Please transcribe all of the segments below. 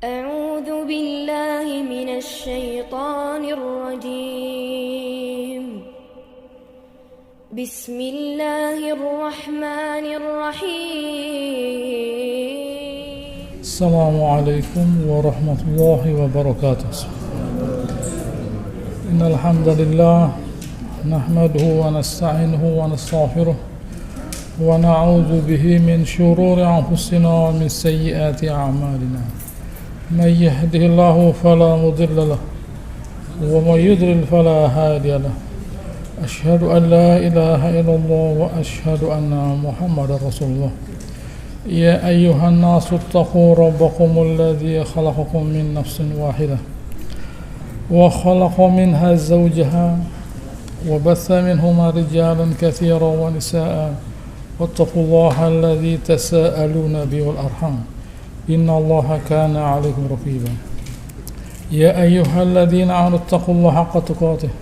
أعوذ بالله من الشيطان الرجيم بسم الله الرحمن الرحيم السلام عليكم ورحمة الله وبركاته. إن الحمد لله نحمده ونستعينه ونستغفره ونعوذ به من شرور أنفسنا ومن سيئات أعمالنا. من يهده الله فلا مضل له ومن يضلل فلا هادي له. أشهد أن لا إله إلا الله وأشهد أن محمدا رسول الله. يا أيها الناس اتقوا ربكم الذي خلقكم من نفس واحدة وخلق منها زوجها وبث منهما رجالا كثيرا ونساء واتقوا الله الذي تساءلون به والأرحام إن الله كان عليكم رقيبا. يا أيها الذين آمنوا اتقوا الله حق تقاته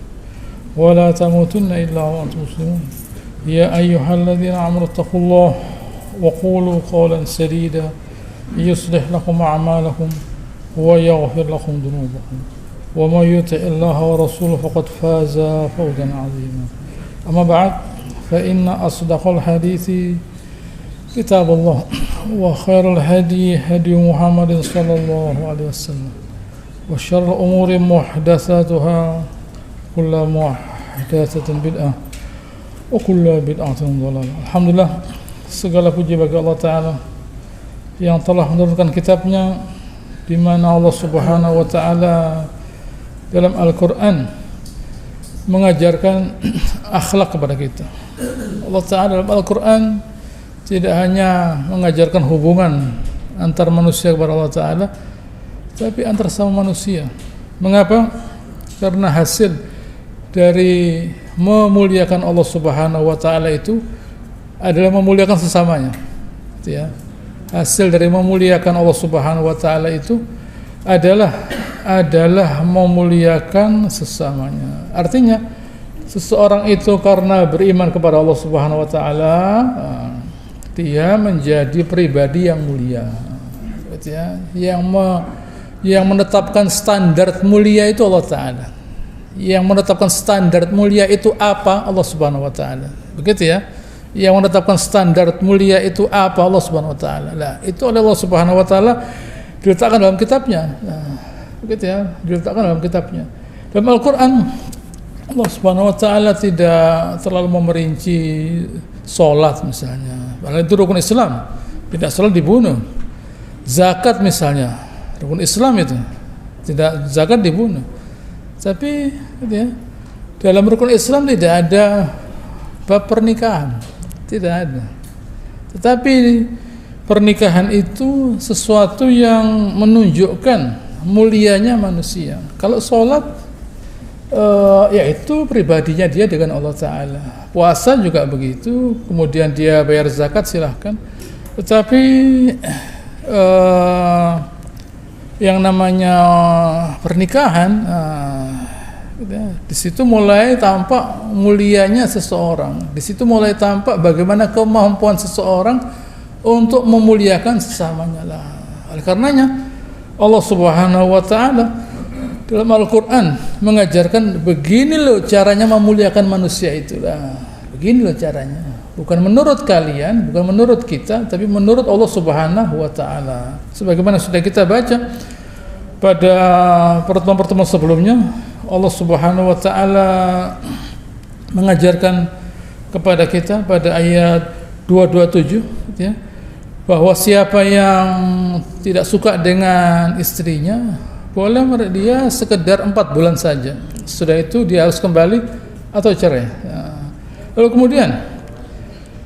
ولا تموتن إلا وأنتم مسلمون. يا أيها الذين آمنوا اتقوا الله وقولوا قولا سديدا يصلح لكم أعمالكم ويغفر لكم ذنوبكم ومن يطع الله ورسوله فقد فاز فوزا عظيما. أما بعد فإن أصدق الحديث كتاب الله وخير الهدي هدي محمد صلى الله عليه وسلم وشر الأمور محدثاتها كل محدثة بدعة وكل بدعة ضلالة. Alhamdulillah, segala puji bagi Allah Ta'ala yang telah menurunkan kitabnya, di mana Allah Subhanahu wa Ta'ala dalam Al-Quran mengajarkan akhlak kepada kita. Allah Ta'ala dalam Al-Quran tidak hanya mengajarkan hubungan antar manusia kepada Allah Ta'ala, tapi antar sama manusia. Mengapa? Karena hasil dari memuliakan Allah Subhanahu wa Ta'ala itu adalah memuliakan sesamanya. Ya. Hasil dari memuliakan Allah Subhanahu wa Ta'ala itu adalah memuliakan sesamanya. Artinya seseorang itu karena beriman kepada Allah Subhanahu wa Ta'ala, dia menjadi pribadi yang mulia. Ya. Yang menetapkan standar mulia itu Allah Ta'ala. Yang menetapkan standar mulia itu apa? Allah Subhanahu wa Ta'ala. Begitu ya. Yang menetapkan standar mulia itu apa? Allah Subhanahu wa Ta'ala. Nah, itu oleh Allah Subhanahu wa Ta'ala diletakkan dalam kitabnya. Nah, begitu ya, diletakkan dalam kitabnya. Dalam Al-Qur'an Allah Subhanahu wa Ta'ala tidak terlalu memerinci salat misalnya. Padahal itu rukun Islam. Tidak salat dibunuh. Zakat misalnya, rukun Islam itu. Tidak zakat dibunuh. Tapi gitu ya, dalam rukun Islam tidak ada bab pernikahan, tidak ada. Tetapi pernikahan itu sesuatu yang menunjukkan mulianya manusia. Kalau sholat, yaitu pribadinya dia dengan Allah Ta'ala. Puasa juga begitu. Kemudian dia bayar zakat, silahkan. Tetapi yang namanya pernikahan, di situ mulai tampak mulianya seseorang. Di situ mulai tampak bagaimana kemampuan seseorang untuk memuliakan sesamanya lah. Oleh karenanya Allah Subhanahu wa Ta'ala dalam Al-Quran mengajarkan begini loh caranya memuliakan manusia itulah. Begini loh caranya. Bukan menurut kalian, bukan menurut kita, tapi menurut Allah Subhanahu wa Ta'ala. Sebagaimana sudah kita baca pada pertemuan-pertemuan sebelumnya, Allah Subhanahu wa Ta'ala mengajarkan kepada kita pada ayat 227 ya, bahwa siapa yang tidak suka dengan istrinya, boleh dia sekedar 4 bulan saja. Sudah itu dia harus kembali atau cerai. Ya. Lalu kemudian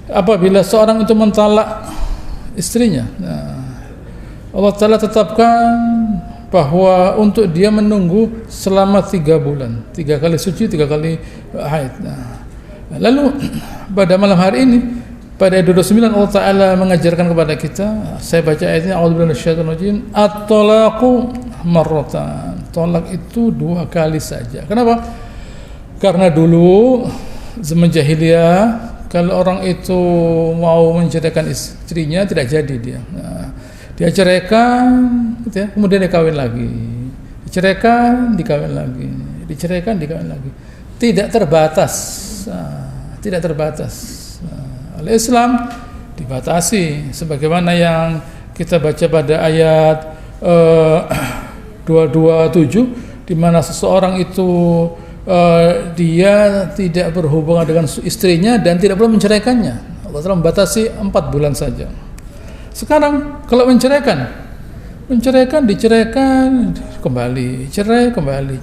apabila seorang itu mentalak istrinya, Allah Ta'ala tetapkan bahwa untuk dia menunggu selama 3 bulan, 3 kali suci, 3 kali haid. Lalu pada malam hari ini pada ayat 29 Allah Ta'ala mengajarkan kepada kita, saya baca ayatnya, a'udzubillahi minasyaitonir rajim, at-talaqu marratan. Tolak itu 2 kali saja. Kenapa? Karena dulu zaman jahiliyah kalau orang itu mau menceraikan istrinya tidak jadi dia. Dia ceraikan, gitu ya, kemudian dia kawin lagi. Diceraikan, dikawin lagi. Diceraikan, dikawin lagi. Tidak terbatas. Tidak terbatas. Oleh Islam dibatasi sebagaimana yang kita baca pada ayat 227 di mana seseorang itu dia tidak berhubungan dengan istrinya dan tidak boleh menceraikannya. Allah telah membatasi 4 bulan saja. Sekarang kalau menceraikan, diceraikan kembali, cerai kembali.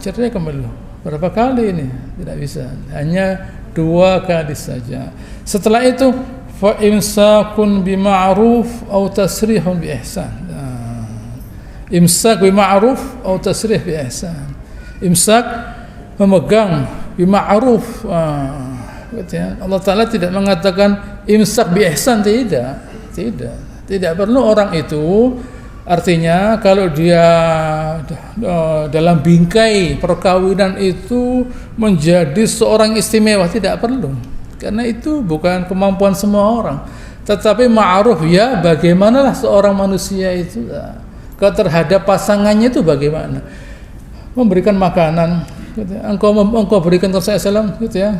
Berapa kali ini? Tidak bisa. Hanya 2 kali saja. Setelah itu fa imsakun bima'ruf aw tasrihun bi ihsan. Imsak bima'ruf aw tasrih bi ihsan. Imsak memegang bima'ruf. Allah Ta'ala tidak mengatakan imsak bi ihsan, tidak perlu orang itu, artinya kalau dia dalam bingkai perkawinan itu menjadi seorang istimewa, tidak perlu. Karena itu bukan kemampuan semua orang. Tetapi ma'ruf, ya bagaimanalah seorang manusia itu terhadap pasangannya itu bagaimana? Memberikan makanan, gitu ya. Engkau berikan ke saya salam, gitu ya.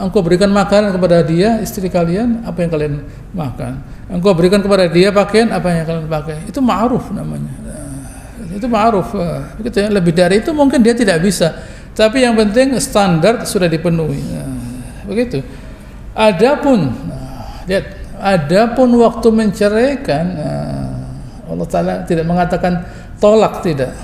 Engkau berikan makanan kepada dia, istri kalian, apa yang kalian makan. Engkau berikan kepada dia pakaian, apa yang kalian pakai. Itu ma'ruf namanya. Itu ma'ruf, gitu ya. Lebih dari itu mungkin dia tidak bisa. Tapi yang penting standar sudah dipenuhi. Begitu. Adapun waktu menceraikan, Allah Ta'ala tidak mengatakan tolak, tidak.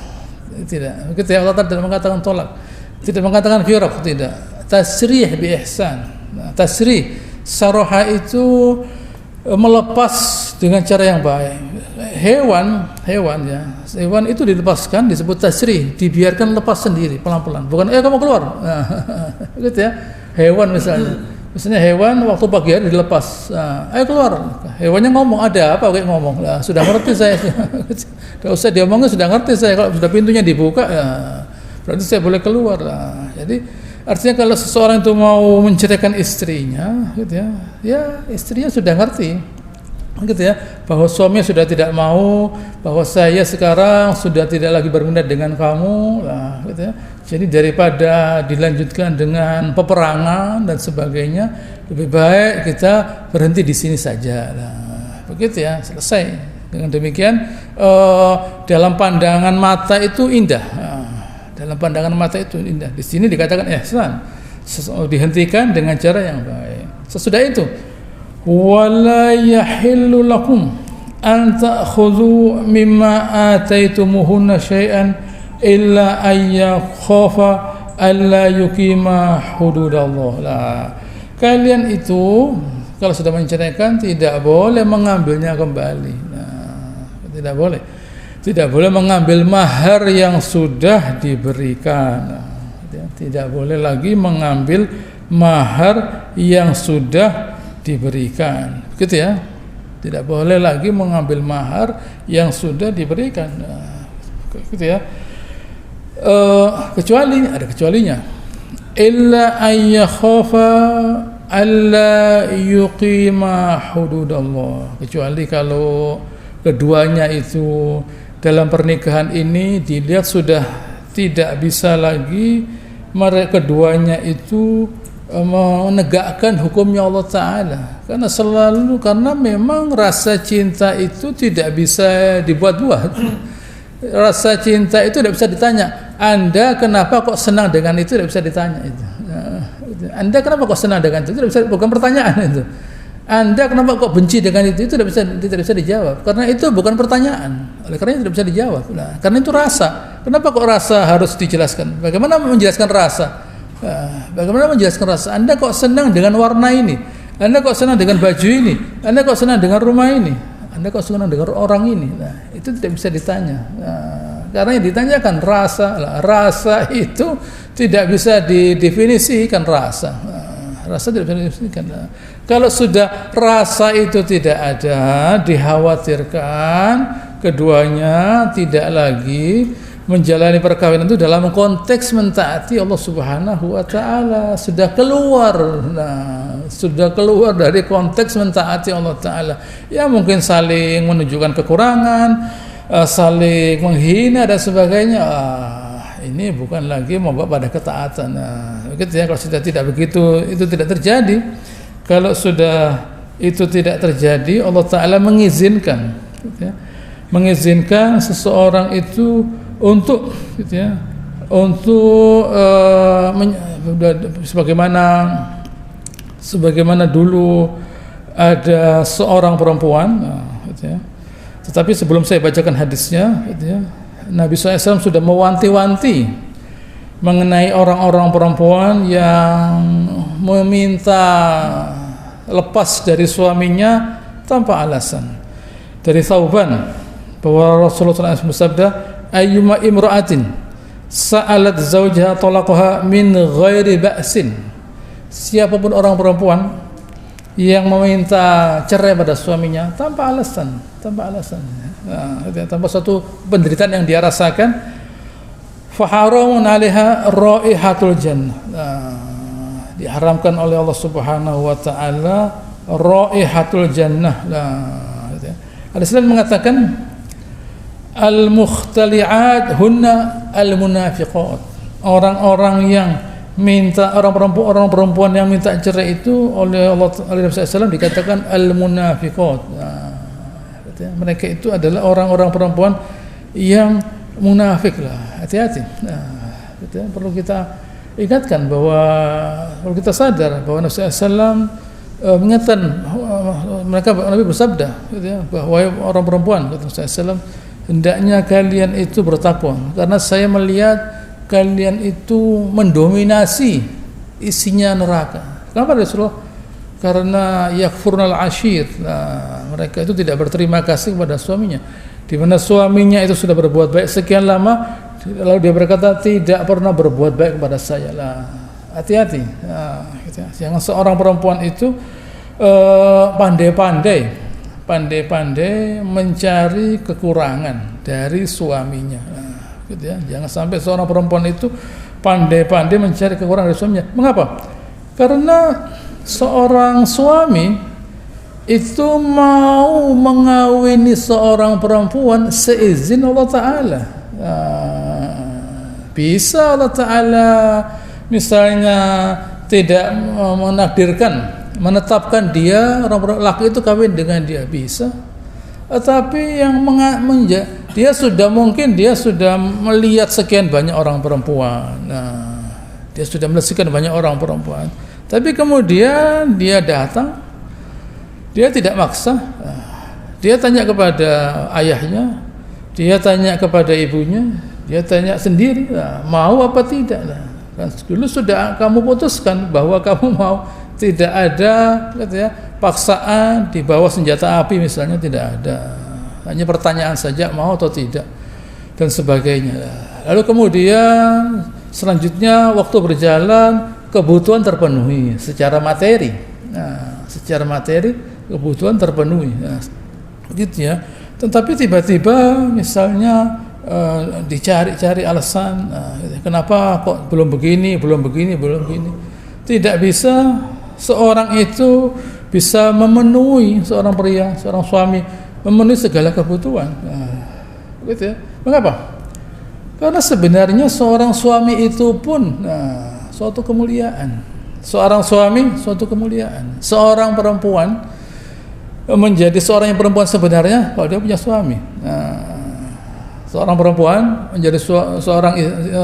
Begitu ya, Allah Ta'ala tidak mengatakan tolak, tidak mengatakan firaq, tidak. Tasrih bi ihsan. Tasrih saraha itu melepas dengan cara yang baik. Hewan itu dilepaskan disebut tasrih, dibiarkan lepas sendiri pelan-pelan. Bukan kamu keluar. Begitu ya. Hewan misalnya hewan waktu pagi hari dilepas, ayo keluar. Hewannya ngomong, ada apa kayak ngomong, sudah ngerti saya. Tidak usah diomongin, sudah ngerti saya. Kalau sudah pintunya dibuka, ya berarti saya boleh keluar. Jadi artinya kalau seseorang itu mau menceraikan istrinya, gitu ya istrinya sudah ngerti, gitu ya, bahwa suaminya sudah tidak mau, bahwa saya sekarang sudah tidak lagi berminat dengan kamu, gitu ya. Jadi daripada dilanjutkan dengan peperangan dan sebagainya, lebih baik kita berhenti di sini saja. Begitu ya, selesai. Dengan demikian dalam pandangan mata itu indah. Dalam pandangan mata itu indah. Di sini dikatakan ihsan, dihentikan dengan cara yang baik. Sesudah itu, wala yahillu lakum an ta'khudhu mimma ataitumuhunna syai'an illa ayya khafa alla yuqima hududallah. Kalian itu kalau sudah menceraikan tidak boleh mengambilnya kembali. Tidak boleh mengambil mahar yang sudah diberikan. Tidak boleh lagi mengambil mahar yang sudah diberikan. Begitu ya. Tidak boleh lagi mengambil mahar yang sudah diberikan. Begitu ya. Kecuali ada kecualinya, illa ayyakhafa alla yuqima hududallah, kecuali kalau keduanya itu dalam pernikahan ini dilihat sudah tidak bisa lagi mereka keduanya itu menegakkan hukumnya Allah Ta'ala, karena memang rasa cinta itu tidak bisa dibuat-buat. Rasa cinta itu tidak bisa ditanya. Anda kenapa kok senang dengan itu, tidak bisa ditanya itu. Anda kenapa kok senang dengan itu, tidak bisa, bukan pertanyaan itu. Anda kenapa kok benci dengan itu tidak bisa dijawab, karena itu bukan pertanyaan. Oleh karena itu tidak bisa dijawab. Karena itu rasa. Kenapa kok rasa harus dijelaskan? Bagaimana menjelaskan rasa? Bagaimana menjelaskan rasa? Anda kok senang dengan warna ini? Anda kok senang dengan baju ini? Anda kok senang dengan rumah ini? Anda kok senang dengan orang ini? Itu tidak bisa ditanya. Karena yang ditanyakan rasa. Rasa itu tidak bisa didefinisikan rasa. Rasa tidak bisa didefinisikan. Kalau sudah rasa itu tidak ada, dikhawatirkan keduanya tidak lagi menjalani perkawinan itu dalam konteks mentaati Allah Subhanahu wa Ta'ala, sudah keluar. sudah keluar dari konteks mentaati Allah Ta'ala. Ya mungkin saling menunjukkan kekurangan, saling menghina dan sebagainya. Ini bukan lagi membawa pada ketaatan. Gitu ya, kalau sudah tidak begitu, itu tidak terjadi. Kalau sudah itu tidak terjadi, Allah Ta'ala mengizinkan, gitu ya, mengizinkan seseorang itu untuk, gitu ya, untuk sebagaimana dulu ada seorang perempuan, gitu ya. Tetapi sebelum saya bacakan hadisnya, gitu ya, Nabi SAW sudah mewanti-wanti mengenai orang-orang perempuan yang meminta lepas dari suaminya tanpa alasan. Dari Thauban bahwa Rasulullah SAW bersabda, ayyuma imra'atin sa'alat zawjaha talaqaha min ghairi ba'sin. Siapapun orang perempuan yang meminta cerai pada suaminya tanpa alasan, tanpa suatu penderitaan yang dia rasakan, faharamun 'alaiha raihatul jannah. Diharamkan oleh Allah Subhanahu wa taala raihatul jannah. Hadis lain mengatakan al-mukhtali'at hunna al-munafiqat. Orang-orang yang minta, orang perempuan yang minta cerai itu oleh Nabi SAW dikatakan al-munafiqat. Mereka itu adalah orang-orang perempuan yang munafik lah. Hati-hati. Perlu kita ingatkan bahwa, perlu kita sadar bahwa Nabi SAW mengingatkan mereka. Nabi bersabda, bahwa orang perempuan, kata Nabi SAW, hendaknya kalian itu bertakwa karena saya melihat kalian itu mendominasi isinya neraka. Kenapa Rasulullah? Karena yakfurnal ashir. Mereka itu tidak berterima kasih kepada suaminya. Di mana suaminya itu sudah berbuat baik sekian lama, lalu dia berkata tidak pernah berbuat baik kepada saya. Hati-hati. Jangan seorang perempuan itu pandai-pandai mencari kekurangan dari suaminya. Gitu ya. Jangan sampai seorang perempuan itu pandai-pandai mencari kekurangan dari suaminya. Mengapa? Karena seorang suami itu mau mengawini seorang perempuan seizin Allah Ta'ala. Bisa Allah Ta'ala misalnya tidak menakdirkan, menetapkan dia, orang laki itu kawin dengan dia, bisa. Tetapi yang dia sudah melihat sekian banyak orang perempuan. Dia sudah melihat sekian banyak orang perempuan. Tapi kemudian dia datang, dia tidak maksa. Dia tanya kepada ayahnya, dia tanya kepada ibunya, dia tanya sendiri, mau apa tidak. Kan dulu sudah kamu putuskan bahwa kamu mau, tidak ada, gitu ya, paksaan di bawah senjata api misalnya, tidak ada. Hanya pertanyaan saja, mau atau tidak, dan sebagainya. Lalu kemudian selanjutnya waktu berjalan, kebutuhan terpenuhi secara materi. Secara materi kebutuhan terpenuhi, gitu ya. Tetapi tiba-tiba misalnya dicari-cari alasan, kenapa kok belum begini. Tidak bisa seorang itu bisa memenuhi, seorang pria, seorang suami memenuhi segala kebutuhan. Gitu ya. Mengapa? Karena sebenarnya seorang suami itu pun suatu kemuliaan. Seorang suami suatu kemuliaan. Seorang perempuan menjadi seorang yang perempuan sebenarnya kalau dia punya suami. Seorang perempuan menjadi seorang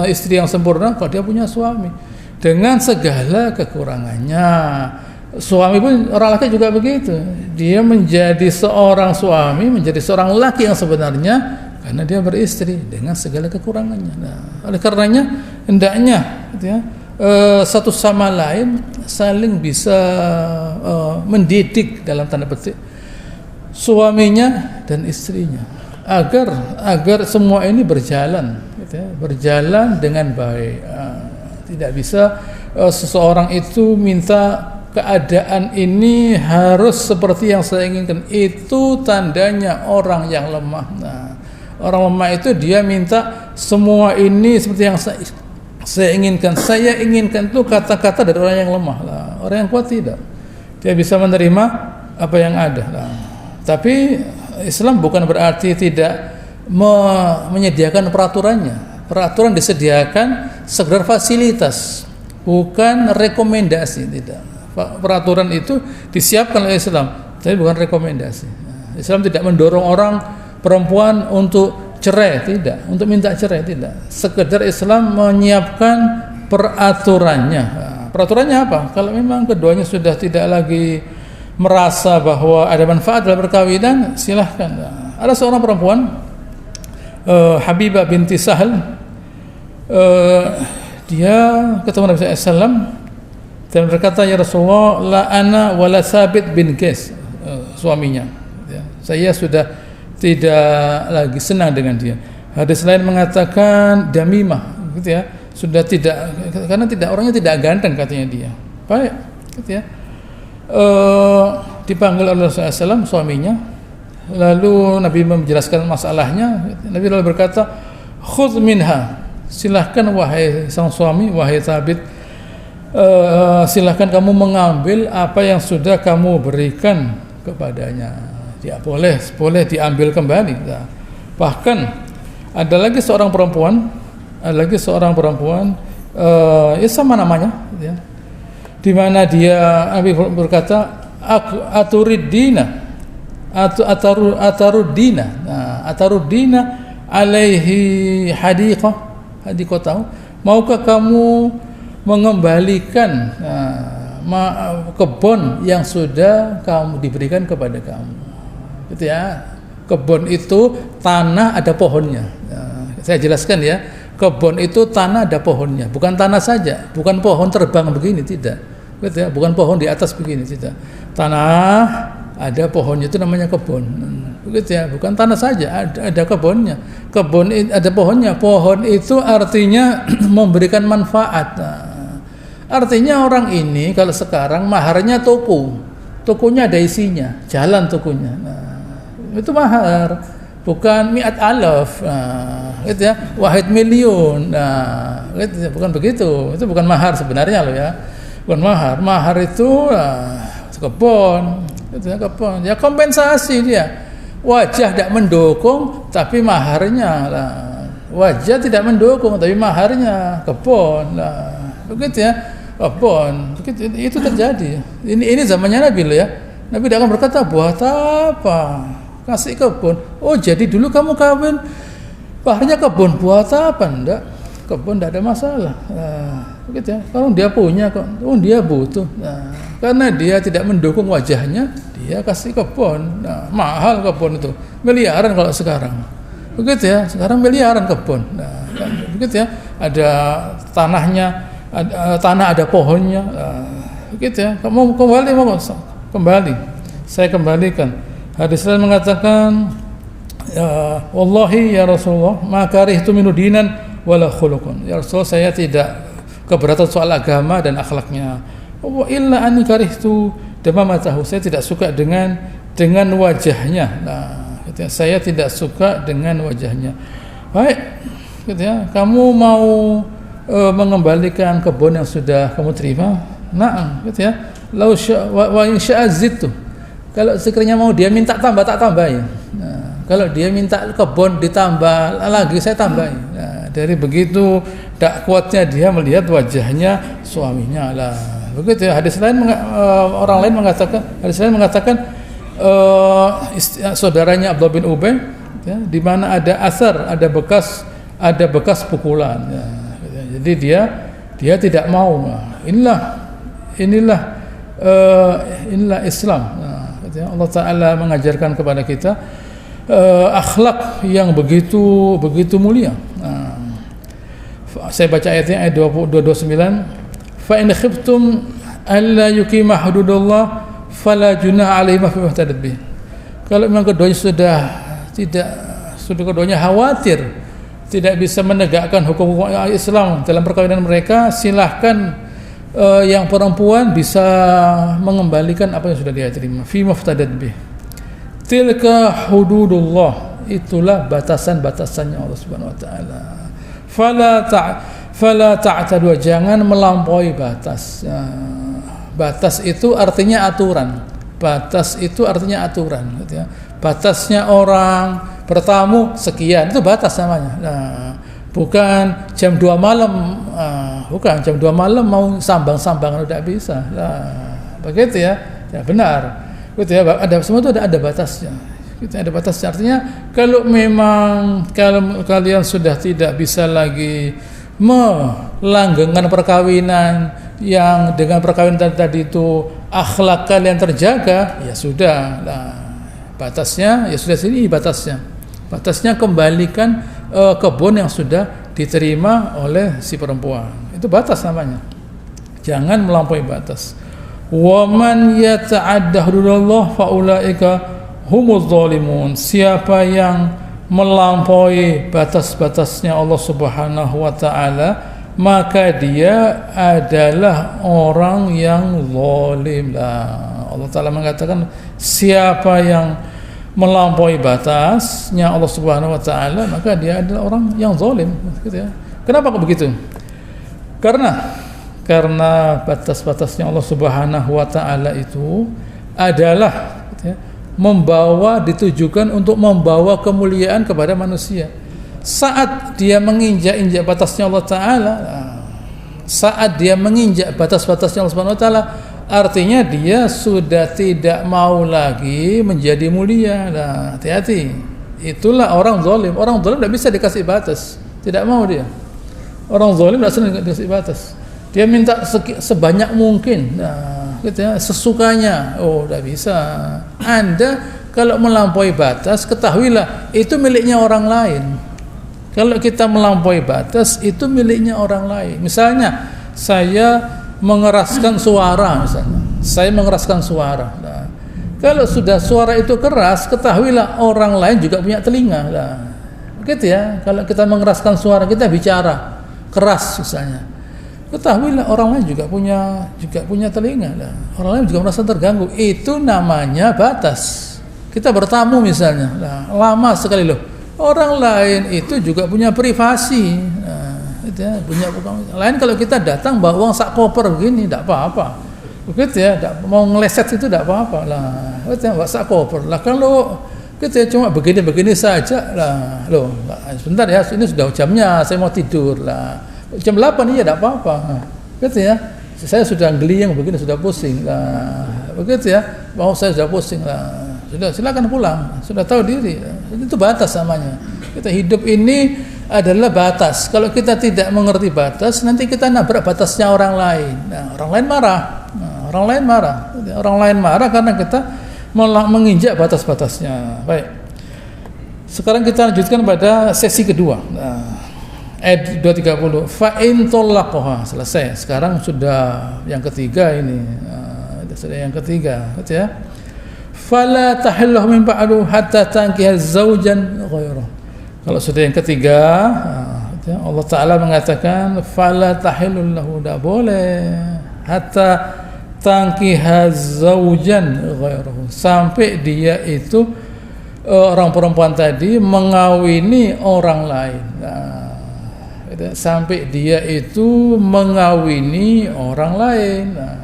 istri yang sempurna kalau dia punya suami dengan segala kekurangannya. Suami pun, orang laki juga begitu. Dia menjadi seorang suami, menjadi seorang laki yang sebenarnya karena dia beristri dengan segala kekurangannya. Oleh karenanya hendaknya, gitu ya, satu sama lain saling bisa mendidik dalam tanda petik suaminya dan istrinya agar semua ini berjalan, gitu ya, berjalan dengan baik. Tidak bisa seseorang itu minta keadaan ini harus seperti yang saya inginkan. Itu tandanya orang yang lemah. Orang lemah itu dia minta semua ini seperti yang saya inginkan. Saya inginkan itu kata-kata dari orang yang lemah. Orang yang kuat tidak. dia bisa menerima apa yang ada. Nah, tapi Islam bukan berarti tidak menyediakan peraturannya. Peraturan disediakan sekedar fasilitas, bukan rekomendasi, tidak. Peraturan itu disiapkan oleh Islam, tapi bukan rekomendasi. Islam tidak mendorong orang perempuan untuk cerai, tidak, untuk minta cerai, tidak. Sekedar Islam menyiapkan peraturannya. Peraturannya apa? Kalau memang keduanya sudah tidak lagi merasa bahwa ada manfaat dalam perkawinan, silahkan. Ada seorang perempuan, Habibah binti Sahal, dia ketemu Nabi SAW dan berkata, ya Rasulullah, la ana wala Sabit bin Qais, suaminya. Saya sudah tidak lagi senang dengan dia. Hadis lain mengatakan damimah, gitu ya. Sudah tidak, karena orangnya tidak ganteng katanya dia. Baik, gitu ya. Dipanggil oleh Rasulullah SAW suaminya, lalu Nabi menjelaskan masalahnya. Nabi lalu berkata, khudh minha, silahkan wahai sang suami, wahai Thabit, silahkan kamu mengambil apa yang sudah kamu berikan kepadanya. Ya boleh diambil kembali. Nah, bahkan ada lagi seorang perempuan, ya sama namanya, ya, di mana dia Nabi berkata, aturuddina alaihi hadiqah tahu, maukah kamu mengembalikan kebun yang sudah kamu diberikan kepada kamu, gitu ya. Kebun itu tanah ada pohonnya. Saya jelaskan ya, kebun itu tanah ada pohonnya, bukan tanah saja, bukan pohon terbang begini, tidak, gitu ya, bukan pohon di atas begini, tidak. Tanah ada pohonnya, itu namanya kebun, begitu ya, bukan tanah saja, ada kebunnya. Kebun ada pohonnya. Pohon itu artinya memberikan manfaat. Artinya orang ini kalau sekarang maharnya tokonya ada isinya, jalan tokonya. Itu mahar, bukan mi'at alaf, gitu ya, wahid miliun, gitu ya, bukan begitu. Itu bukan mahar sebenarnya loh ya, bukan mahar. Mahar itu kebun, gitu ya, kebun. Ya kompensasi dia. Wajah tidak mendukung, tapi maharnya lah. Wajah tidak mendukung, tapi maharnya kebun, begitu ya, kebun. Begitu, itu terjadi. Ini zamannya Nabi loh ya. Nabi tidak akan berkata buat apa? Kasih kebun. Oh jadi dulu kamu kawin bahannya kebun, buat apa? Enggak, kebun tidak ada masalah. Begitu ya. Kalau dia punya, dia butuh. Karena dia tidak mendukung wajahnya, dia kasih kebun. Mahal kebun itu, miliaran kalau sekarang. Begitu ya. Sekarang miliaran kebun. Begitu ya. Ada tanahnya, tanah ada pohonnya. Begitu ya. Kamu kembali. Saya kembalikan. Hadis lain mengatakan, wallahi ya Rasulullah, ma karihtu minu dinan wala khuluqun. Ya Rasulullah, saya tidak keberatan soal agama dan akhlaknya. Wa illa an karihtu damamatahu. Saya tidak suka dengan wajahnya. Gitu ya, saya tidak suka dengan wajahnya. Baik, gitu ya. Kamu mau mengembalikan kebun yang sudah kamu terima? Na'am, gitu ya. Lau wa in sya'azittu. Kalau sekiranya mau dia minta tambah, tak tambahin. Kalau dia minta kebun ditambah lagi, saya tambahin. Dari begitu tak kuatnya dia melihat wajahnya suaminya lah. Begitu ya. Hadis lain mengatakan saudaranya Abdullah bin Ubay, ya, di mana ada asar, ada bekas pukulan. Ya. Jadi dia tidak mau. Inilah Islam. Allah Ta'ala mengajarkan kepada kita akhlak yang begitu mulia. Saya baca ayatnya, ayat 229, fa in khiftum alla yuqima hududallah fala junaha alaihi ma fi muhtadat bih. Kalau memang keduanya keduanya khawatir tidak bisa menegakkan hukum Islam dalam perkawinan mereka, silahkan yang perempuan bisa mengembalikan apa yang sudah dia terima. Fi muftadat bih. Tilka hududullah, itulah batasan-batasannya Allah Subhanahu wa taala. Fala ta'tadu, jangan melampaui batas. batas itu artinya aturan. Batas itu artinya aturan, gitu ya. Batasnya orang bertamu sekian, itu batas namanya. Nah, bukan jam 2 malam, bukan jam 2 malam mau sambang-sambangan tidak bisa. Nah, begitu ya. Ya benar. Gitu ya, semua itu ada batasnya. Gitu, ada batasnya. Artinya kalau memang kalian sudah tidak bisa lagi melanggengkan perkawinan yang dengan perkawinan tadi itu akhlak kalian terjaga, ya sudah. Nah, batasnya ya sudah, sini batasnya. Batasnya kembalikan kebun yang sudah diterima oleh si perempuan. Itu batas namanya. Jangan melampaui batas. Wa man yata'adda hududallah faulaika humuz zalimun. Siapa yang melampaui batas-batasnya Allah Subhanahu wa taala, maka dia adalah orang yang zalim. Allah taala mengatakan siapa yang melampaui batasnya Allah Subhanahu wa taala, maka dia adalah orang yang zalim, gitu ya. Kenapa kok begitu? Karena batas-batasnya Allah Subhanahu wa taala itu adalah, gitu ya, ditujukan untuk membawa kemuliaan kepada manusia. Saat dia menginjak-injak batasnya Allah taala, saat dia menginjak batas-batasnya Allah Subhanahu wa taala, artinya dia sudah tidak mau lagi menjadi mulia. Nah, hati-hati. Itulah orang zalim. Orang zalim tidak bisa dikasih batas. Tidak mau dia. Orang zalim tidak bisa dikasih batas. Dia minta sebanyak mungkin. Nah, gitu ya, sesukanya. Oh, tidak bisa. Anda kalau melampaui batas, ketahuilah itu miliknya orang lain. Kalau kita melampaui batas, itu miliknya orang lain. Misalnya, saya mengeraskan suara misalnya. Saya mengeraskan suara. Nah, kalau sudah suara itu keras, ketahuilah orang lain juga punya telinga. Nah, begitu ya. Kalau kita mengeraskan suara, kita bicara keras misalnya. Ketahuilah orang lain juga punya telinga. Nah, orang lain juga merasa terganggu. Itu namanya batas. Kita bertamu misalnya. Nah, lama sekali loh. Orang lain itu juga punya privasi. Nah, itu ya, punya lain kalau kita datang bawa uang sak koper begini tidak apa-apa. Begitu ya, mau ngeleset itu tidak apa-apa lah. Itu ya, bawa sak koper. Lah kalau gitu ya cuma begini-begini saja lah. Loh, sebentar ya, ini sudah jamnya, saya mau tidur lah. Jam 8 iya tidak apa-apa. Nah, gitu ya. Saya sudah geliyang begini, sudah pusing lah. Begitu ya. Mau saya sudah pusing lah. Sudah, silakan pulang. Sudah tahu diri. Itu batas namanya. Kita hidup ini adalah batas. Kalau kita tidak mengerti batas, nanti kita nabrak batasnya orang lain. Nah, orang lain marah. Orang lain marah karena kita menginjak batas-batasnya. Baik. Sekarang kita lanjutkan pada sesi kedua. Nah, ayat 230. Fa in talaqaha, selesai. Sekarang sudah yang ketiga ini. Sudah yang ketiga, gitu ya. Fala tahillahu min ba'du hatta tankiha zawjan ghairuh. Kalau sudah yang ketiga, Allah Ta'ala mengatakan fala tahillu lahu, tidak boleh hatta tankiha zawjan ghairuh, sampai dia itu orang perempuan tadi mengawini orang lain. Nah, sampai dia itu mengawini orang lain. Nah,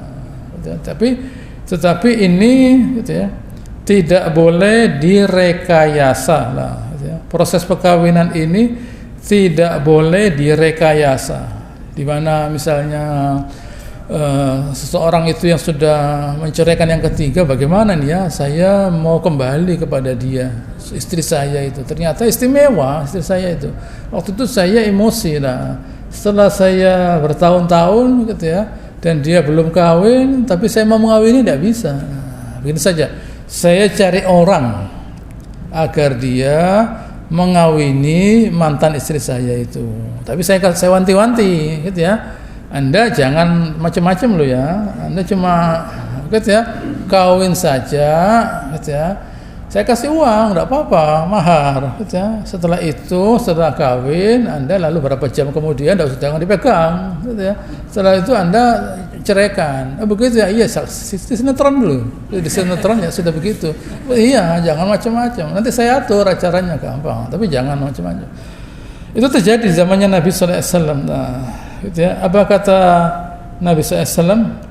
tetapi ini, gitu ya, tidak boleh direkayasa lah. Proses perkawinan ini tidak boleh direkayasa. Di mana misalnya seseorang itu yang sudah menceraikan yang ketiga, bagaimana nih ya, saya mau kembali kepada dia, istri saya itu ternyata istimewa, istri saya itu. Waktu itu saya emosi lah. Setelah saya bertahun-tahun, gitu ya, dan dia belum kawin, tapi saya mau mengawini tidak bisa. Nah, begini saja. Saya cari orang agar dia mengawini mantan istri saya itu. Tapi saya wanti-wanti, gitu ya. Anda jangan macam-macam loh ya. Anda cuma, gitu ya, kawin saja, gitu ya. Saya kasih uang, tidak apa-apa, mahar, gitu ya. Setelah itu, setelah kawin, Anda lalu berapa jam kemudian tidak usah, jangan dipegang, gitu ya. Setelah itu Anda ceraikan. Begitu ya, iya, sinetron dulu. Di sinetron ya sudah begitu. Iya, jangan macam-macam. Nanti saya atur acaranya gampang, tapi jangan macam-macam. Itu terjadi di zamannya Nabi SAW. Nah, gitu ya. Apa kata Nabi SAW?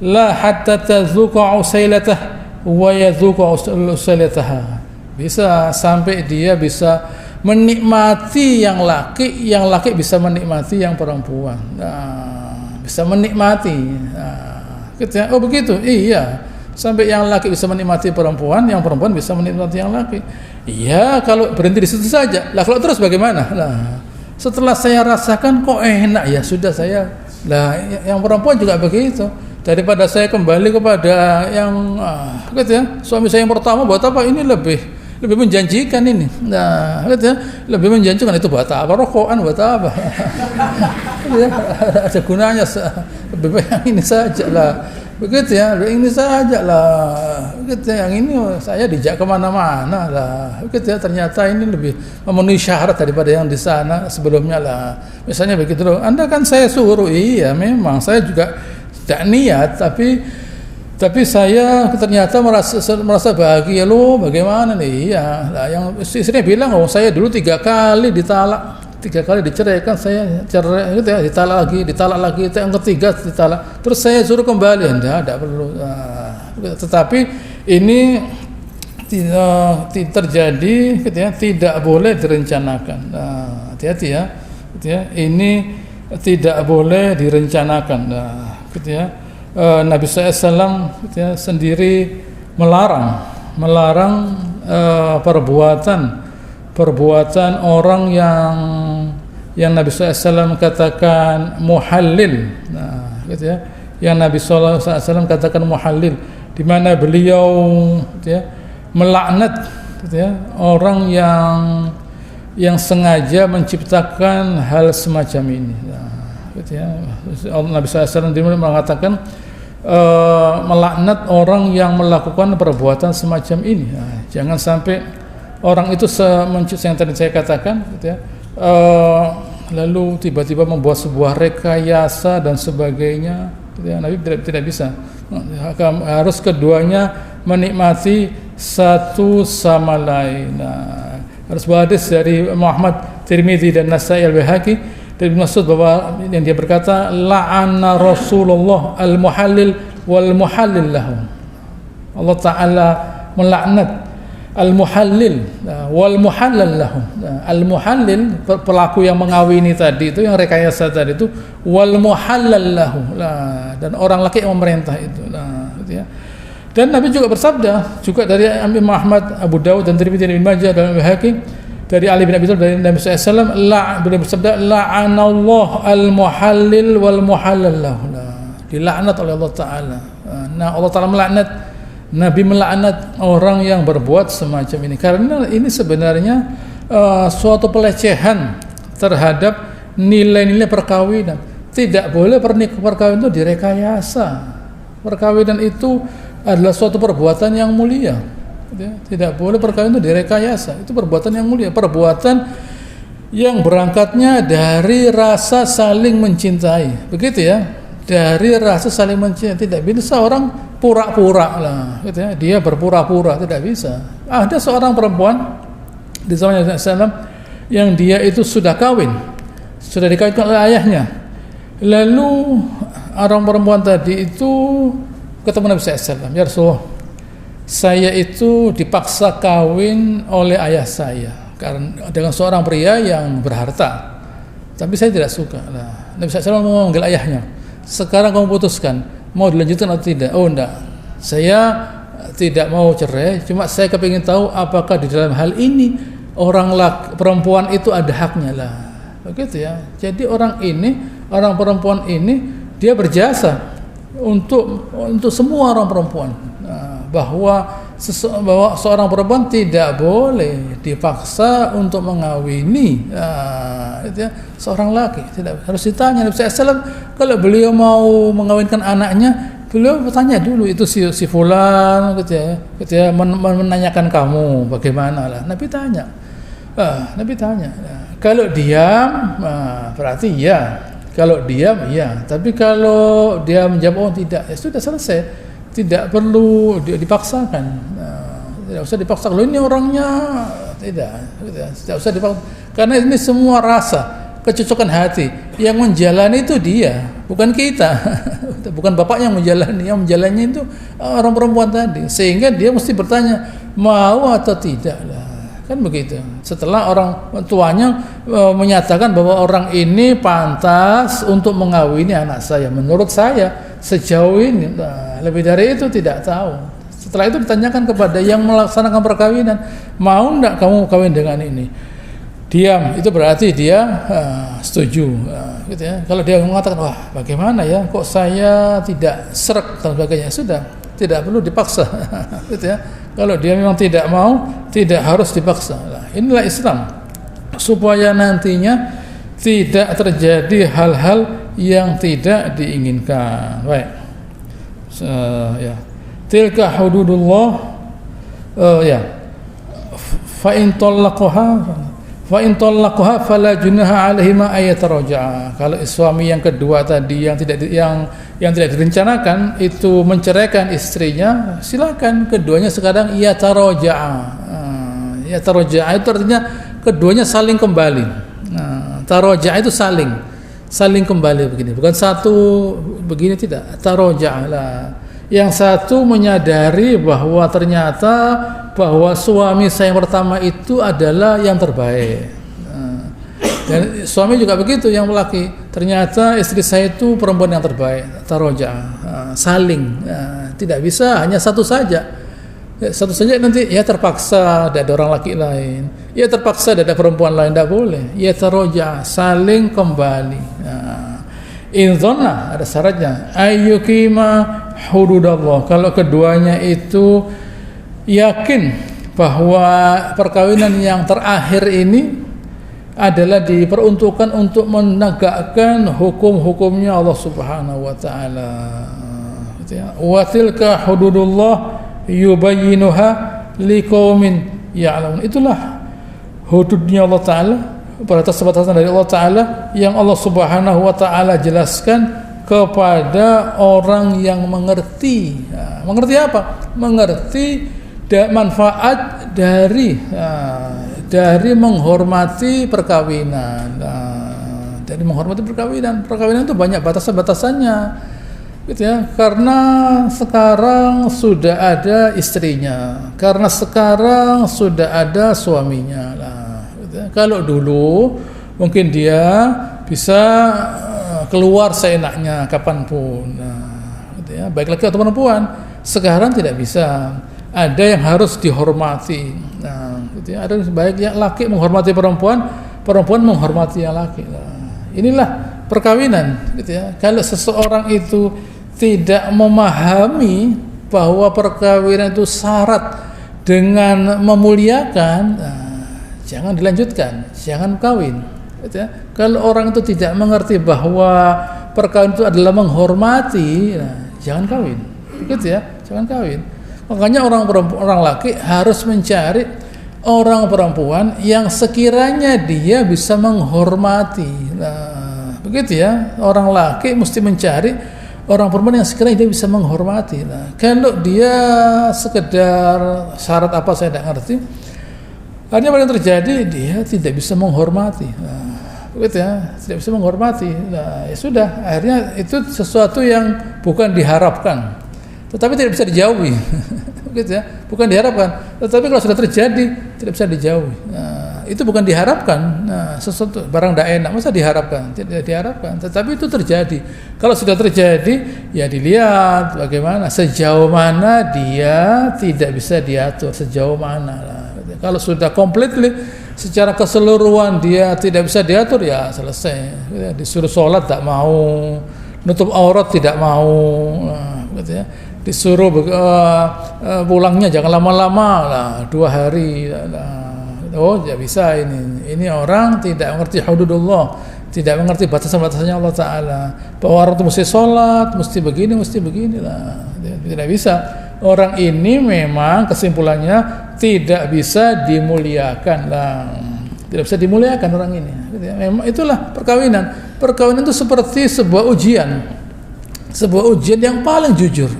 la hatta tazuqa usailatah wa yazuqa usailataha. Bisa sampai dia bisa menikmati yang laki bisa menikmati yang perempuan. Nah, bisa menikmati. Nah, oh begitu. Iya. Sampai yang laki bisa menikmati perempuan, yang perempuan bisa menikmati yang laki. Iya, kalau berhenti di situ saja. Lah kalau terus bagaimana? Lah, setelah saya rasakan kok enak, ya sudah saya. Lah, yang perempuan juga begitu. Daripada saya kembali kepada yang gitu ya, suami saya yang pertama, buat apa ini lebih menjanjikan ini. Nah, gitu ya, lebih menjanjikan itu buat apa? Rokokan buat apa? Ya, ada gunanya, lebih baik yang ini saja lah. Begitu ya, ini saja lah. Begitu ya, yang ini saya dijak kemana-mana lah. Begitu ya, ternyata ini lebih memenuhi syarat daripada yang di sana sebelumnya lah. Misalnya begitu loh. Anda kan saya suruh, iya memang saya juga tidak niat, tapi saya ternyata merasa bahagia loh. Bagaimana nih? Iya, lah yang istrinya bilang, oh saya dulu 3 kali ditalak. 3 kali diceraikan, saya cerai gitu ya, ditalak lagi, yang ketiga ditalak, terus saya suruh kembali, tidak perlu. Tetapi ini terjadi gitu ya, tidak boleh direncanakan. Hati-hati ya, gitu ya, ini tidak boleh direncanakan. Gitu ya. Nabi SAW gitu ya, sendiri melarang perbuatan orang yang Nabi SAW katakan muhallil. Nah, gitu ya. Yang Nabi SAW katakan muhallil, di mana beliau gitu ya, melaknat gitu ya, orang yang sengaja menciptakan hal semacam ini. Nah, gitu ya. Nabi SAW mengatakan melaknat orang yang melakukan perbuatan semacam ini. Nah, jangan sampai orang itu yang tadi saya katakan gitu ya, lalu tiba-tiba membuat sebuah rekayasa dan sebagainya gitu ya. Nabi tidak bisa. Harus keduanya menikmati satu sama lain. Nah, harus hadis dari Muhammad Tirmidzi dan Nasai al-Baihaqi dari Ibnu Mas'ud bahwa yang dia berkata, la'anna Rasulullah al-muhallil wal muhallil lahu. Allah Ta'ala melaknat al-muhallil wal muhallal lahum. Al-muhallil pelaku yang mengawini tadi itu, yang rekayasa tadi itu, wal muhallal lahum, dan orang laki yang memerintah itu. Gitu ya. Dan Nabi juga bersabda juga dari Imam Ahmad, Abu Dawud dan Tirmidzi dan Ibnu Majah dan Al-Baihaqi dari Ali bin Abi Thalib dari Nabi SAW, beliau bersabda, la'anallahu al-muhallil wal muhallal lahu. Dilaknat oleh Allah Ta'ala. Nah, Allah Ta'ala melaknat, Nabi melaknat orang yang berbuat semacam ini, karena ini sebenarnya suatu pelecehan terhadap nilai-nilai perkawinan. Tidak boleh perkawinan itu direkayasa. Perkawinan itu adalah suatu perbuatan yang mulia. Tidak boleh perkawinan itu direkayasa. Itu perbuatan yang mulia, perbuatan yang berangkatnya dari rasa saling mencintai. Begitu ya, dari rasa saling mencintai. Tidak bisa orang pura-pura lah, gitu ya. Dia berpura-pura, tidak bisa. Ada seorang perempuan di zaman Nabi SAW yang dia itu sudah kawin, sudah dikawinkan oleh ayahnya. Lalu orang perempuan tadi itu ketemu Nabi SAW, ya Rasulullah, saya itu dipaksa kawin oleh ayah saya karena dengan seorang pria yang berharta, tapi saya tidak suka. Nah, Nabi SAW memanggil ayahnya, sekarang kamu putuskan, mau dilanjutkan atau tidak? Oh enggak, saya tidak mau cerai, cuma saya kepingin tahu apakah di dalam hal ini perempuan itu ada haknya lah. Begitu ya. Jadi orang perempuan ini dia berjasa untuk semua orang perempuan. Bahwa seorang perempuan tidak boleh dipaksa untuk mengawini seorang laki. Tidak, harus ditanya. Nabi SAW kalau beliau mau mengawinkan anaknya, beliau bertanya dulu, itu si fulan gitu ya, menanyakan kamu bagaimana lah. Nabi tanya. Kalau diam, berarti ya. Kalau diam, ya. Tapi kalau dia menjawab oh tidak, ya sudah selesai. Tidak perlu dipaksakan. Tidak usah dipaksa. Kalau ini orangnya tidak usah dipaksa. Karena ini semua rasa, kecocokan hati. Yang menjalani itu dia, bukan kita. Bukan bapaknya yang menjalani itu orang perempuan tadi. Sehingga dia mesti bertanya, mau atau tidak lah. Kan begitu. Setelah orang tuanya menyatakan bahwa orang ini pantas untuk mengawini anak saya, menurut saya sejauh ini, lebih dari itu tidak tahu. Setelah itu ditanyakan kepada yang melaksanakan perkawinan, mau enggak kamu kawin dengan ini? Diam, itu berarti dia setuju, gitu ya. Kalau dia mengatakan, wah bagaimana ya, kok saya tidak srek dan sebagainya, sudah, tidak perlu dipaksa, gitu ya. Kalau dia memang tidak mau, tidak harus dipaksa. Nah, inilah Islam, supaya nantinya tidak terjadi hal-hal yang tidak diinginkan. Baik, ya. Tilka hududullah, ya. Fa in talaqaha fala junaha alaihima ayataraja'a. Kalau suami yang kedua tadi yang tidak direncanakan itu menceraikan istrinya, silakan keduanya sekarang yataraja'a. Yataraja'a itu artinya keduanya saling kembali. Taraja'a itu saling kembali begini. Bukan satu begini, tidak. Taraja'a lah. Yang satu menyadari bahwa ternyata bahwa suami saya yang pertama itu adalah yang terbaik. Dan suami juga begitu, yang lelaki. Ternyata istri saya itu perempuan yang terbaik. Taroja, saling. Tidak bisa hanya satu saja. Satu saja nanti ya terpaksa ada orang laki lain. Ya terpaksa ada perempuan lain, tidak boleh. Ya taroja, saling kembali. Inzonna ada syaratnya. Ayyukima hududallah. Kalau keduanya itu yakin bahwa perkawinan yang terakhir ini adalah diperuntukkan untuk menegakkan hukum-hukumnya Allah Subhanahu wa taala. Wa tilka hududullah yubayyinuha liqaumin ya'lamun. Itulah hududnya Allah taala, batas-batasan dari Allah taala yang Allah Subhanahu wa taala jelaskan kepada orang yang mengerti. Mengerti apa? Mengerti manfaat dari menghormati perkawinan. Dari menghormati perkawinan. Perkawinan itu banyak batasan-batasannya, gitu ya. Karena sekarang sudah ada istrinya, karena sekarang sudah ada suaminya. Gitu ya. Kalau dulu mungkin dia bisa keluar seenaknya kapanpun, gitu ya, baik laki atau perempuan. Sekarang tidak bisa, ada yang harus dihormati. Gitu ya, ada baik yang laki menghormati perempuan, perempuan menghormati yang laki. Inilah perkawinan, gitu ya. Kalau seseorang itu tidak memahami bahwa perkawinan itu syarat dengan memuliakan, jangan dilanjutkan, jangan kawin. Gitu ya. Kalau orang itu tidak mengerti bahwa perkawinan itu adalah menghormati, jangan kawin, gitu ya, jangan kawin. Makanya orang laki harus mencari orang perempuan yang sekiranya dia bisa menghormati. Begitu ya, orang laki mesti mencari orang perempuan yang sekiranya dia bisa menghormati. Kalau dia sekedar syarat apa saya tidak ngerti, akhirnya apa yang terjadi, dia tidak bisa menghormati. Begitu ya, tidak bisa menghormati. Ya sudah, akhirnya itu sesuatu yang bukan diharapkan, tetapi tidak bisa dijauhi. Begitu ya, bukan diharapkan, tetapi kalau sudah terjadi tidak bisa dijauhi. Itu bukan diharapkan. Sesuatu barang tidak enak masa diharapkan? Tidak diharapkan, tetapi itu terjadi. Kalau sudah terjadi, ya dilihat bagaimana, sejauh mana dia tidak bisa diatur, sejauh mana. Kalau sudah completely secara keseluruhan dia tidak bisa diatur, ya selesai. Disuruh sholat tak mau, nutup aurat tidak mau, gitu ya. Disuruh pulangnya jangan lama-lama lah, 2 hari. Oh, ya bisa ini orang tidak mengerti hududullah, tidak mengerti batasan-batasannya Allah Taala. Bahwa orang itu mesti sholat, mesti begini lah. Tidak bisa. Orang ini memang kesimpulannya tidak bisa dimuliakan lah. Tidak bisa dimuliakan orang ini. Memang itulah perkawinan. Perkawinan itu seperti sebuah ujian. Sebuah ujian yang paling jujur.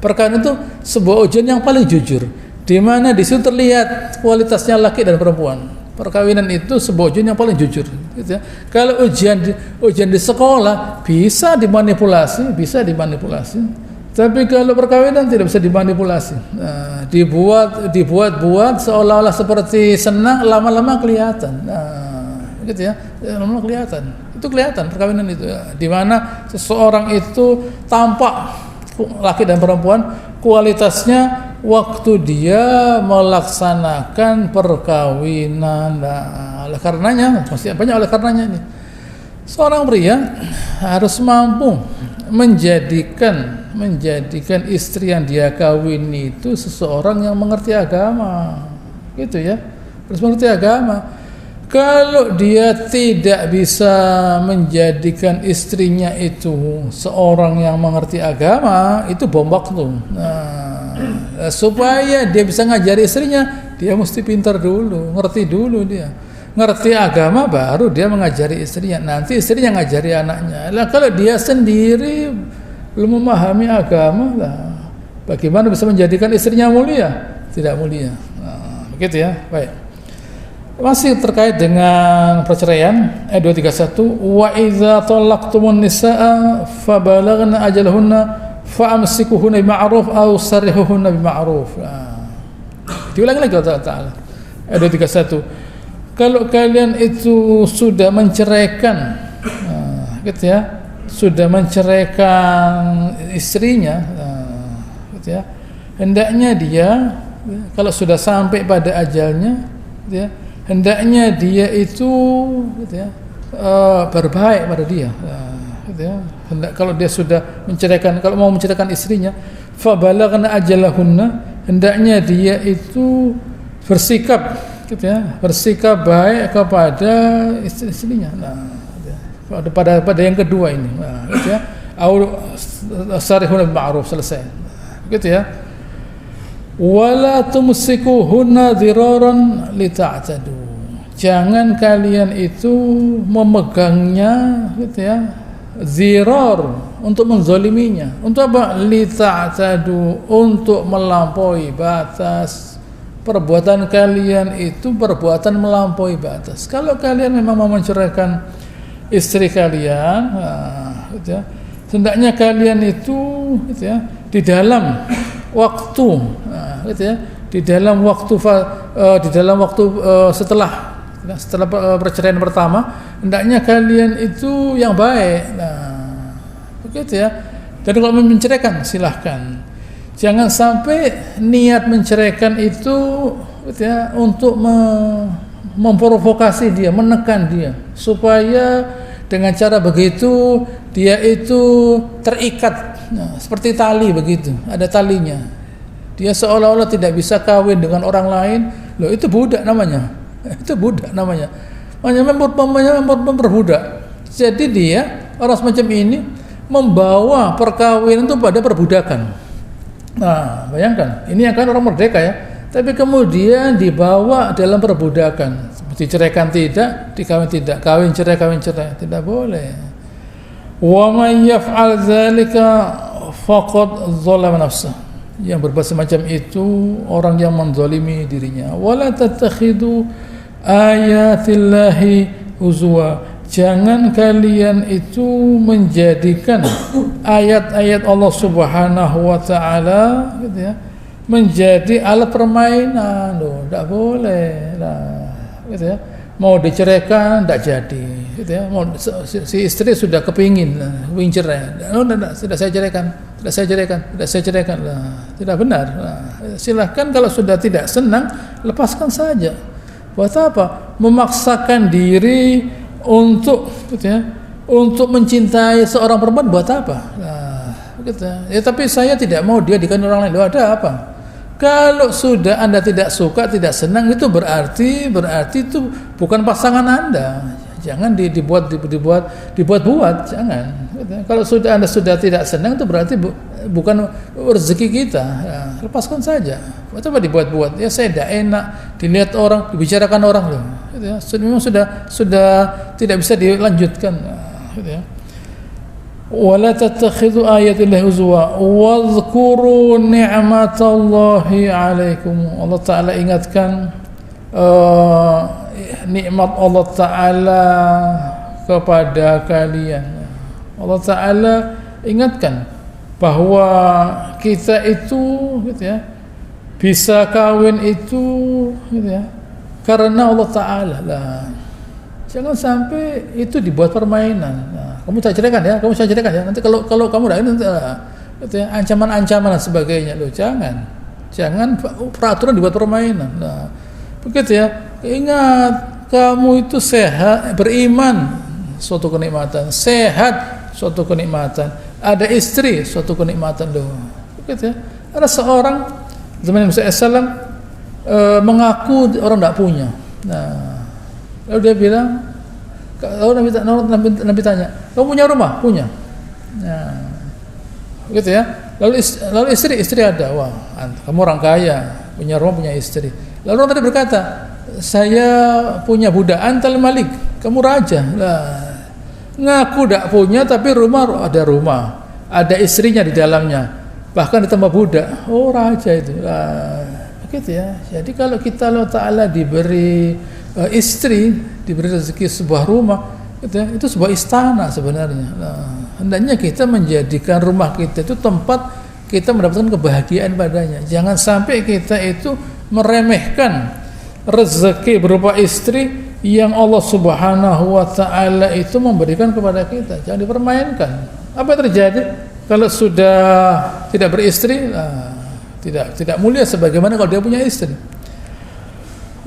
Perkawinan itu sebuah ujian yang paling jujur. Di mana di situ terlihat kualitasnya laki dan perempuan. Perkawinan itu sebuah ujian yang paling jujur, gitu ya. Kalau ujian di sekolah bisa dimanipulasi, Tapi kalau perkawinan tidak bisa dimanipulasi. Nah, dibuat seolah-olah seperti senang, lama-lama kelihatan. Nah, gitu ya, lama-lama kelihatan. Itu kelihatan perkawinan itu, di mana seseorang itu tampak laki dan perempuan kualitasnya waktu dia melaksanakan perkawinan. Nah, oleh karenanya, masih banyak oleh karenanya ini. Seorang pria harus mampu menjadikan istri yang dia kawin itu seseorang yang mengerti agama. Gitu ya. Harus mengerti agama. Kalau dia tidak bisa menjadikan istrinya itu seorang yang mengerti agama, itu bom waktu. Nah, supaya dia bisa ngajari istrinya, dia mesti pintar dulu, ngerti dulu dia. Ngerti agama baru dia mengajari istrinya. Nanti istrinya ngajari anaknya. Lah kalau dia sendiri belum memahami agama, lah bagaimana bisa menjadikan istrinya mulia? Tidak mulia. Nah, begitu ya. Baik. Masih terkait dengan perceraian, ayat 231, wa idza talaqtumun nisaa fabalaghna ajalahunna fa'amsikuhunna bima'ruf aw sarrihuhunna bima'ruf. Diulangi lagi Allah Ta'ala. Ayat 231. Kalau kalian itu sudah menceraikan, gitu ya, sudah menceraikan istrinya, gitu ya, hendaknya dia, kalau sudah sampai pada ajalnya, gitu ya, hendaknya dia itu, gitu ya, berbaik pada dia, gitu ya. Kalau dia sudah menceraikan, kalau mau menceraikan istrinya, fa balaghna ajalahunna, hendaknya dia itu bersikap, gitu ya, bersikap baik kepada istrinya. Nah, gitu ya. pada yang kedua ini, nah, gitu ya, au sarihun bil ma'ruf, selesai, gitu ya. Wala tumsikuhunna dhiraran lita'tadu. Jangan kalian itu memegangnya, gitu ya, zirar, untuk menzaliminya. Untuk apa? Lita'tadu, untuk melampaui batas. Perbuatan kalian itu perbuatan melampaui batas. Kalau kalian memang mau menceraikan istri kalian, nah, gitu ya, hendaknya kalian itu, gitu ya, di dalam waktu, gitu ya, di dalam waktu setelah perceraian pertama, hendaknya kalian itu yang baik. Nah, begitu ya. Dan kalau menceraikan, silahkan. Jangan sampai niat menceraikan itu, gitu ya, untuk memprovokasi dia, menekan dia, supaya dengan cara begitu dia itu terikat. Nah, seperti tali begitu, ada talinya. Dia seolah-olah tidak bisa kawin dengan orang lain. Loh, itu budak namanya. Itu budak namanya. Memperbudak. Jadi dia, orang semacam ini, membawa perkawinan itu pada perbudakan. Nah, bayangkan, ini akan orang merdeka ya. Tapi kemudian dibawa dalam perbudakan. Diceraikan tidak, dikawin tidak. Kawin cerai. Tidak boleh. Wa man yaf'al dzalika faqad dzalama nafsah. Yang berbuat semacam itu orang yang menzalimi dirinya. Wala tattakhidu ayatillahi huzwa. Jangan kalian itu menjadikan ayat-ayat Allah Subhanahu wa taala, gitu ya, menjadi alat permainan. Loh, tidak boleh. Nah, gitu ya. Mau diceraikan tidak jadi, gitu ya. Mau si istri sudah kepingin cerai. Oh, tidak saya ceraikan. Nah, tidak benar. Nah, silahkan, kalau sudah tidak senang, lepaskan saja. Buat apa? Memaksakan diri untuk, gitu ya, untuk mencintai seorang perempuan, buat apa? Nah, gitu ya. Tapi saya tidak mau dia dikawin orang lain. Loh, ada apa? Kalau sudah Anda tidak suka, tidak senang, itu berarti itu bukan pasangan Anda. Jangan dibuat, jangan. Kalau sudah Anda sudah tidak senang, itu berarti bukan rezeki kita. Ya, lepaskan saja. Coba dibuat-buat. Ya, saya tidak enak dilihat orang, dibicarakan orang loh. Gitu ya. Memang sudah tidak bisa dilanjutkan. Gitu ya. Wala tattakhidhu ayatillahi huzwa wadhkuru ni'matallahi 'alaikum. Allah Ta'ala ingatkan nikmat Allah Ta'ala kepada kalian. Allah Ta'ala ingatkan bahwa kita itu gitu ya, bisa kawin itu gitu ya, karena Allah Ta'ala lah. Jangan sampai itu dibuat permainan. Nah, kamu saya ceritakan ya, nanti kalau kamu udah ini gitu ya, ancaman-ancaman dan sebagainya loh, jangan peraturan dibuat permainan. Nah, begitu ya, ingat kamu itu sehat, beriman, suatu kenikmatan, sehat, suatu kenikmatan, ada istri, suatu kenikmatan loh, begitu ya. Ada seorang zaman Nabi SAW mengaku orang tidak punya. Nah, lalu dia bilang, kalau Nabi tanya, kamu punya rumah? Punya. Nah, begitu ya. Lalu istri ada. Wah, kamu orang kaya, punya rumah, punya istri. Lalu orang tadi berkata, saya punya budak, antal malik, kamu raja. Lah, ngaku tidak punya, tapi ada rumah, ada istrinya di dalamnya, bahkan ditambah budak. Oh, raja itu. Lah, begitu ya. Jadi kalau kita Allah Ta'ala diberi istri, diberi rezeki sebuah rumah, gitu ya, itu sebuah istana sebenarnya. Nah, hendaknya kita menjadikan rumah kita itu tempat kita mendapatkan kebahagiaan padanya. Jangan sampai kita itu meremehkan rezeki berupa istri yang Allah Subhanahu wa Ta'ala itu memberikan kepada kita. Jangan dipermainkan. Apa yang terjadi kalau sudah tidak beristri? Nah, tidak mulia sebagaimana kalau dia punya istri.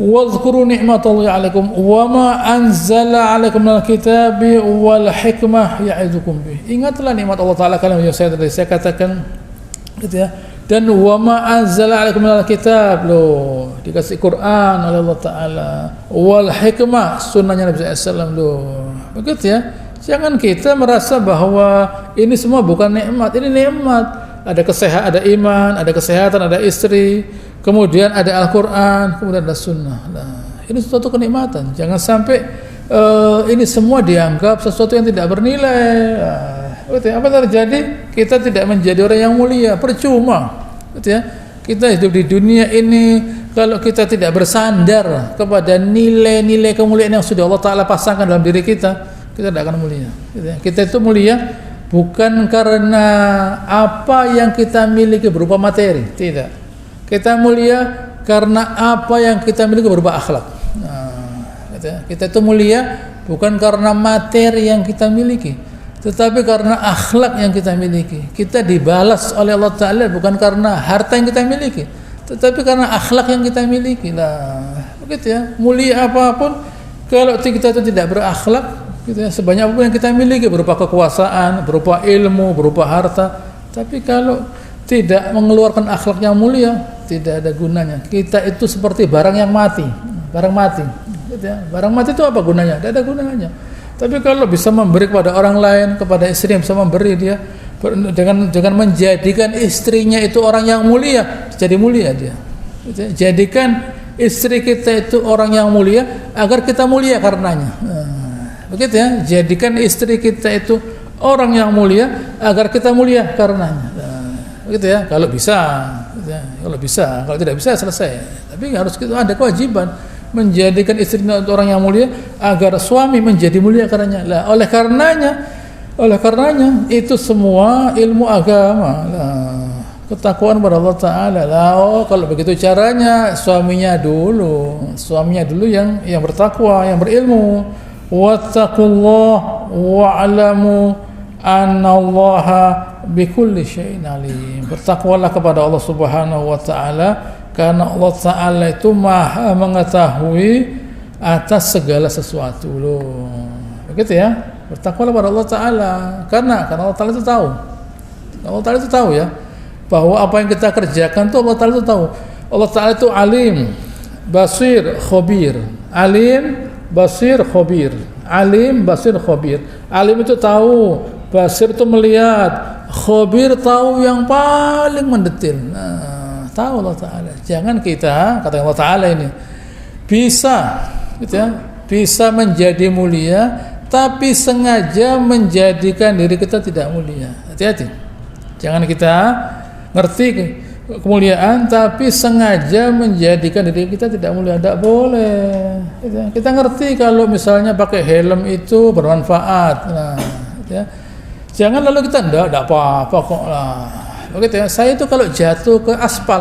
Wadhkuru ni'matallahi 'alaikum wa ma anzala 'alaikum minal kitabi wal hikmah ya'idukum bih. Ingatlah nikmat Allah Ta'ala, kalian yang saya katakan gitu ya. Dan wa ma anzala 'alaikum minal kitab, loh, dikasih Quran oleh Allah Ta'ala, wal hikmah, sunnahnya Nabi SAW loh. Begitu ya. Jangan kita merasa bahwa ini semua bukan nikmat. Ini nikmat. Ada kesehatan, ada iman, ada kesehatan, ada istri, kemudian ada Al-Quran, kemudian ada sunnah. Nah, ini suatu kenikmatan. Jangan sampai ini semua dianggap sesuatu yang tidak bernilai. Apa terjadi? Kita tidak menjadi orang yang mulia, percuma. Kita hidup di dunia ini, kalau kita tidak bersandar kepada nilai-nilai kemuliaan yang sudah Allah Ta'ala pasangkan dalam diri kita tidak akan mulia. Kita itu mulia bukan karena apa yang kita miliki berupa materi, tidak. Kita mulia karena apa yang kita miliki berupa akhlak. Nah, kita itu mulia bukan karena materi yang kita miliki, tetapi karena akhlak yang kita miliki. Kita dibalas oleh Allah Ta'ala bukan karena harta yang kita miliki, tetapi karena akhlak yang kita miliki. Nah, begitu ya. Mulia apapun, kalau kita itu tidak berakhlak, gitu ya, sebanyak apapun yang kita miliki berupa kekuasaan, berupa ilmu, berupa harta, tapi kalau tidak mengeluarkan akhlak yang mulia, tidak ada gunanya. Kita itu seperti barang yang mati, barang mati, gitu ya. Barang mati itu apa gunanya? Tidak ada gunanya. Tapi kalau bisa memberi kepada orang lain, kepada istri yang bisa memberi dia, dengan menjadikan istrinya itu orang yang mulia, jadi mulia dia. Gitu ya. Jadikan istri kita itu orang yang mulia agar kita mulia karenanya. Begitu ya, jadikan istri kita itu orang yang mulia agar kita mulia karenanya. Begitu ya, kalau bisa, gitu ya. Kalau tidak bisa selesai. Tapi harus kita ada kewajiban menjadikan istrinya orang yang mulia agar suami menjadi mulia karenanya. Lah, oleh karenanya itu semua ilmu agama. Lah, ketakwaan kepada Allah Ta'ala. Lah, kalau begitu caranya suaminya dulu yang bertakwa, yang berilmu. Wattaqullah wa'lamu annallaha bikulli syai'in alim. Bertakwalah kepada Allah Subhanahu wa Ta'ala, karena Allah Ta'ala itu Maha mengetahui atas segala sesuatu loh. Begitu ya. Bertakwalah kepada Allah Ta'ala karena Allah Ta'ala itu tahu. Allah Ta'ala itu tahu ya, bahwa apa yang kita kerjakan itu Allah Ta'ala itu tahu. Allah Ta'ala itu alim, basir, khabir. Alim, basir, khabir. Alim, basir, khabir. Alim itu tahu, basir itu melihat, khabir tahu yang paling mendetil. Nah, tahu Allah Ta'ala. Jangan kita, kata Allah Ta'ala ini, bisa gitu ya, bisa menjadi mulia, tapi sengaja menjadikan diri kita tidak mulia. Hati-hati. Jangan kita ngerti kemuliaan, tapi sengaja menjadikan diri kita tidak mulia, tidak boleh. Kita ngerti kalau misalnya pakai helm itu bermanfaat, nah, ya. Jangan lalu kita tidak apa-apa kok lah. Begitu ya. Saya itu kalau jatuh ke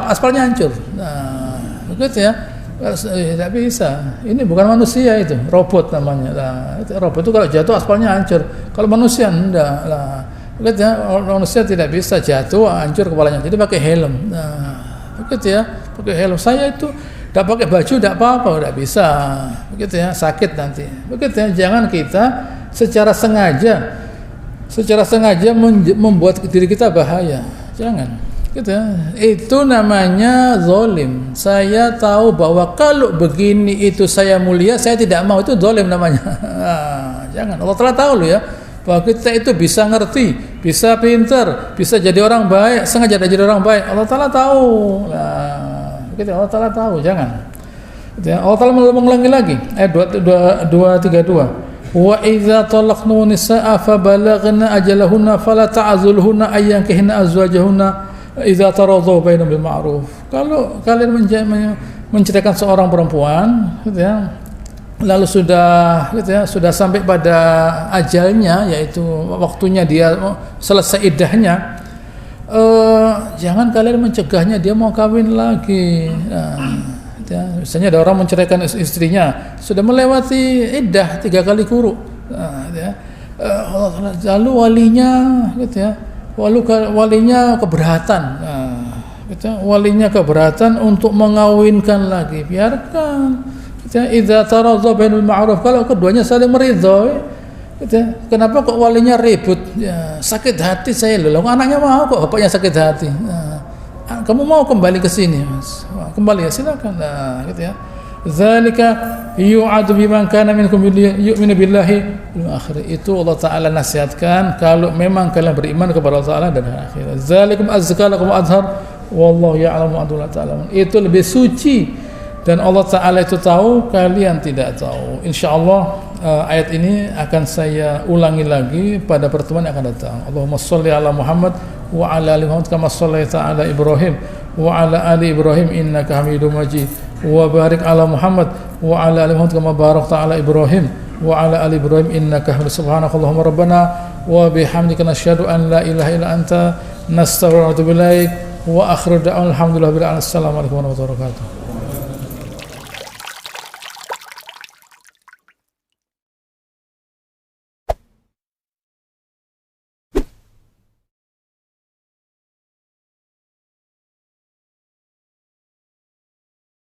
aspalnya hancur. Nah, begitu ya. Tidak bisa. Ini bukan manusia, itu robot namanya. Nah, robot itu kalau jatuh aspalnya hancur. Kalau manusia enggak lah. Begitu ya. Manusia tidak bisa jatuh hancur kepalanya. Jadi pakai helm. Nah, begitu ya. Pakai helm. Saya itu tidak pakai baju tidak apa-apa, tidak bisa. Begitu ya. Sakit nanti. Begitu ya. Jangan kita secara sengaja membuat diri kita bahaya. Jangan. Gitu ya. Itu namanya zalim. Saya tahu bahwa kalau begini itu saya mulia, saya tidak mau, itu zalim namanya. Jangan. Allah Ta'ala tahu loh ya, bahwa kita itu bisa ngerti, bisa pintar, bisa jadi orang baik, sengaja jadi orang baik. Allah Ta'ala tahu. Nah, gitu, Allah Ta'ala tahu. Jangan. Gitu ya. Allah Ta'ala mengulangi lagi ayat 232. Wa idza talaqnu nisaa fa balaghna ajalahunna fala ta'zulhunna ayyankihna azwajahunna idza taradaw bainahum bil ma'ruf. Kalau kalian menceraikan seorang perempuan, gitu ya, lalu sudah gitu ya, sudah sampai pada ajalnya, yaitu waktunya dia selesai iddahnya, jangan kalian mencegahnya dia mau kawin lagi. Ya, misalnya ada orang menceraikan istrinya, sudah melewati iddah 3 kali kuruk, lalu walinya, gitu ya, walinya keberatan, gitu ya, walinya keberatan untuk mengawinkan lagi, biarkan. Gitu ya, idza taradza bainal ma'ruf, kalau keduanya saling meridhoi, gitu ya. Kenapa kok walinya ribut? Ya, sakit hati saya loh, anaknya mau kok bapaknya sakit hati. Kamu mau kembali ke sini, Mas? Kembali ya, silakan. Nah, gitu ya. Zalika yu'adu biman kana minkum yu'minu billahi wal akhir. Itu Allah Ta'ala nasihatkan kalau memang kalian beriman kepada Allah Ta'ala dan akhirat. Zalikum azka lakum adhar wallahu ya'lamu wa antum la ta'lamun. Itu lebih suci dan Allah Ta'ala itu tahu, kalian tidak tahu. Insyaallah ayat ini akan saya ulangi lagi pada pertemuan yang akan datang. Allahumma shalli ala Muhammad wa ala ali Muhammad kama shallaita ala Ibrahim wa ala ali Ibrahim innaka Hamidum Majid wa barik ala Muhammad wa ala ali Muhammad kama barakta ala Ibrahim wa ala ali Ibrahim innaka Hamidum. Subhanakallahumma rabbana wa bihamdika nasyhadu an la ilaha illa anta nastaghfiruka wa natubu ilaik wa akhiru da'wana alhamdulillahi rabbil alamin. Assalamualaikum warahmatullahi wabarakatuh.